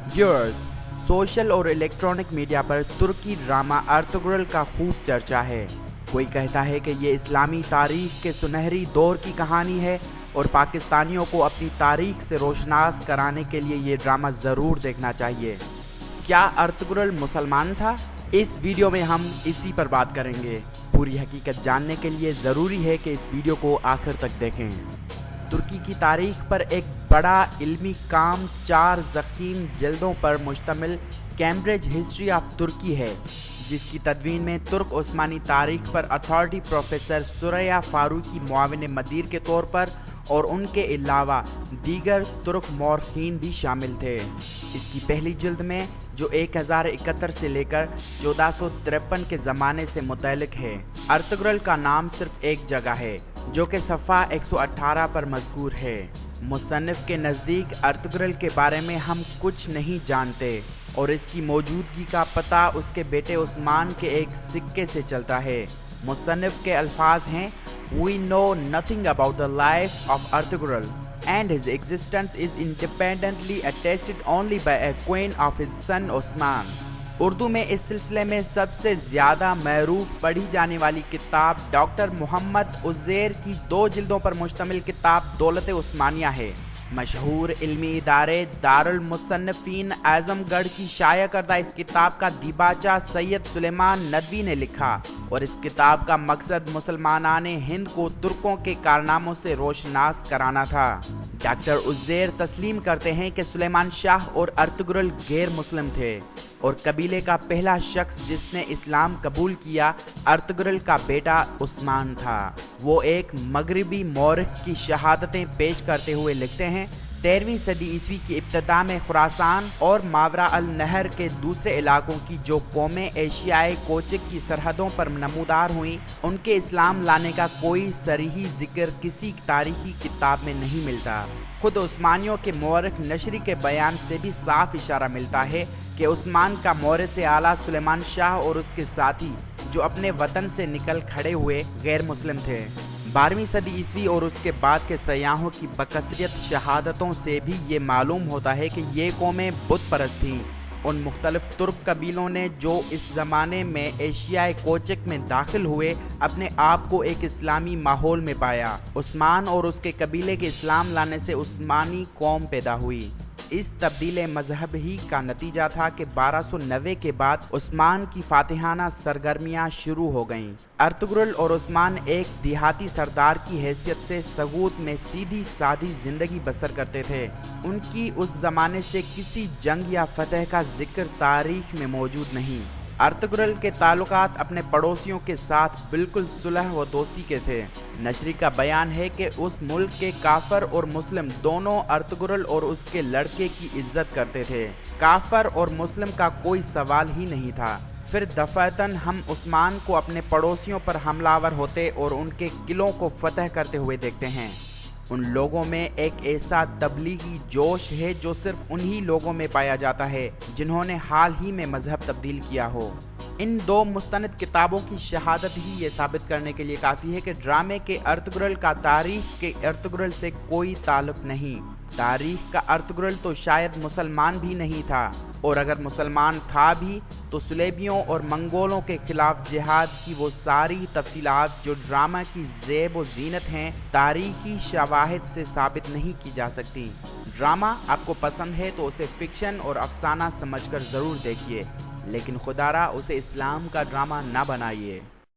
Viewers, social और electronic media पर तुर्की drama Ertugrul का खूब चर्चा है। कोई कहता है कि ये इस्लामी तारीख के सुनहरी दौर की कहानी है और पाकिस्तानियों को अपनी तारीख से रोशनास कराने के लिए ये ड्रामा ज़रूर देखना चाहिए। क्या अर्तुगरुल मुसलमान था? इस वीडियो में हम इसी पर बात करेंगे। पूरी हकीकत जानने के लिए ज़रूरी है कि इस वीडियो को आखिर तक देखें। तुर्की की तारीख पर एक बड़ा इल्मी काम 4 ज़ख़ीम जिल्दों पर मुश्तमिल कैम्ब्रिज हिस्ट्री ऑफ तुर्की है, जिसकी तदवीन में तुर्क उस्मानी तारीख पर अथॉरिटी प्रोफेसर सुरैया फारूकी मुआविन मदीर के तौर पर और उनके अलावा दीगर तुर्क मौरखीन भी शामिल थे। इसकी पहली जिल्द में, जो 1071 से लेकर 1453 के ज़माने से मुतल्लिक है, अर्तुगरुल का नाम सिर्फ एक जगह है, जो कि सफ़ा 118 पर मज़कूर है। मुसन्निफ़ के नज़दीक अर्तुगरुल के बारे में हम कुछ नहीं जानते और इसकी मौजूदगी का पता उसके बेटे उस्मान के एक सिक्के से चलता है। मुसन्निफ़ के अल्फाज हैं, We know nothing about the life of Ertugrul and his existence is independently attested only by a queen of his son Osman। Urdu में इस सिलसिले में सबसे ज़्यादा मरूफ पढ़ी जाने वाली किताब डॉक्टर मोहम्मद उज़ैर की 2 जिल्दों पर मुश्तमिल किताब दौलत उस्मानिया है। मशहूर इल्मी इदारे दारुल मुसन्निफ़ीन आज़मगढ़ की शाया करदा इस किताब का दिबाचा सैयद सुलेमान नदवी ने लिखा और इस किताब का मकसद मुसलमानाने हिंद को तुर्कों के कारनामों से रोशनास कराना था। डॉक्टर उज़ैर तस्लीम करते हैं कि सुलेमान शाह और अर्तुगरुल गैर मुस्लिम थे और कबीले का पहला शख्स जिसने इस्लाम कबूल किया अर्तुगरुल का बेटा उस्मान था। वो एक मगरिबी मौरख की शहादतें पेश करते हुए लिखते हैं, 13वीं सदी ईस्वी की इब्तिदा में खुरासान और मावरा अल नहर के दूसरे इलाकों की जो कौमें एशियाई कोचिक की सरहदों पर नमूदार हुईं, उनके इस्लाम लाने का कोई सरीही जिक्र किसी तारीखी किताब में नहीं मिलता। खुद उस्मानियों के मौरख नशरी के बयान से भी साफ इशारा मिलता है कि उस्मान का मौरिस आला सुलेमान शाह और उसके साथी जो अपने वतन से निकल खड़े हुए गैर मुस्लिम थे। 12वीं सदी ईस्वी और उसके बाद के सयाहों की बकसरियत शहादतों से भी ये मालूम होता है कि ये कौमें बुत परस्त थीं। उन मुख्तलिफ तुर्क कबीलों ने जो इस ज़माने में एशियाई कोचिक में दाखिल हुए, अपने आप को एक इस्लामी माहौल में पाया। उस्मान और उसके कबीले के इस्लाम लाने से उस्मानी कौम पैदा हुई। इस तब्दील मजहब ही का नतीजा था कि 1290 के बाद उस्मान की फातिहाना सरगर्मियां शुरू हो गईं। अर्तुगरुल और उस्मान एक देहाती सरदार की हैसियत से सगूत में सीधी सादी जिंदगी बसर करते थे। उनकी उस जमाने से किसी जंग या फतह का जिक्र तारीख में मौजूद नहीं। अर्तुगरुल के ताल्लुकात अपने पड़ोसियों के साथ बिल्कुल सुलह व दोस्ती के थे। नशरी का बयान है कि उस मुल्क के काफर और मुस्लिम दोनों अर्तुगरुल और उसके लड़के की इज्जत करते थे। काफर और मुस्लिम का कोई सवाल ही नहीं था। फिर दफातन हम उस्मान को अपने पड़ोसियों पर हमलावर होते और उनके किलों को फतह करते हुए देखते हैं। उन लोगों में एक ऐसा तबलीगी जोश है जो सिर्फ उन्हीं लोगों में पाया जाता है जिन्होंने हाल ही में मजहब तब्दील किया हो। इन 2 मुस्तनद किताबों की शहादत ही ये साबित करने के लिए काफ़ी है कि ड्रामे के अर्तुगरुल का तारीख के अर्तुगरुल से कोई ताल्लुक नहीं। तारीख का अर्तुगरुल तो शायद मुसलमान भी नहीं था, और अगर मुसलमान था भी तो सुलेबियों और मंगोलों के खिलाफ जिहाद की वो सारी तफसीलात जो ड्रामा की ज़ेब व ज़ीनत हैं, तारीखी शवाहिद से साबित नहीं की जा सकती। ड्रामा आपको पसंद है तो उसे फ़िक्शन और अफसाना समझकर ज़रूर देखिए, लेकिन खुदारा उसे इस्लाम का ड्रामा ना बनाइए।